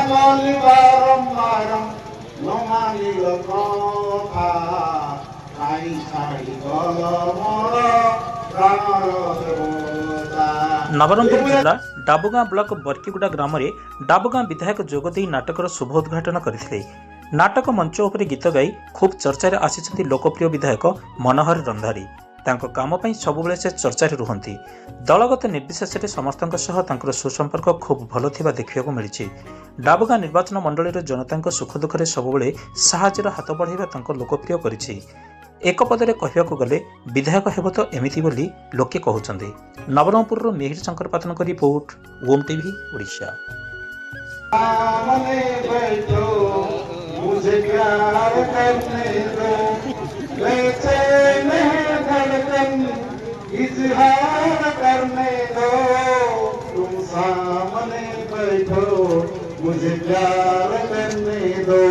কলি বারম্বার নমানিল কথা তাই ছাড়ি গল মর প্রাণর দেবতা। नवरंगपुर जिला डाबुगां ब्लॉक बरकीगुड़ा ग्राम में डाबुगां विधायक जोगदे नाटकर शुभ उद्घाटन करते। नाटक मंच उपरे गीत गाई खूब चर्चार आसी लोकप्रिय विधायक मनोहर रंधारी। तांको काम पई सबुबले से चर्चा रुहंती। दलगत निर्विशेष समस्त सुसंपर्क खूब भल थिबा देखिବାକୁ मिली। डाबुगां निर्वाचन मंडलीर जनता सुख दुखे सबुबले साहाय्यर हाथ बढ़ाइबा तांको लोकप्रिय करिछि। एक पदरे कहवाकू गले विधायक हेब तो एमिति बोली लोके कहउछन्ति। नवरंगपुर मिहिर शंकर पातन को रिपोर्ट, ओम टीवी ओडिशा। सामने बैठो मुझे प्यार करने दो, बेचैन है धड़कन इजहार करने दो। तुम सामने बैठो मुझे प्यार करने दो।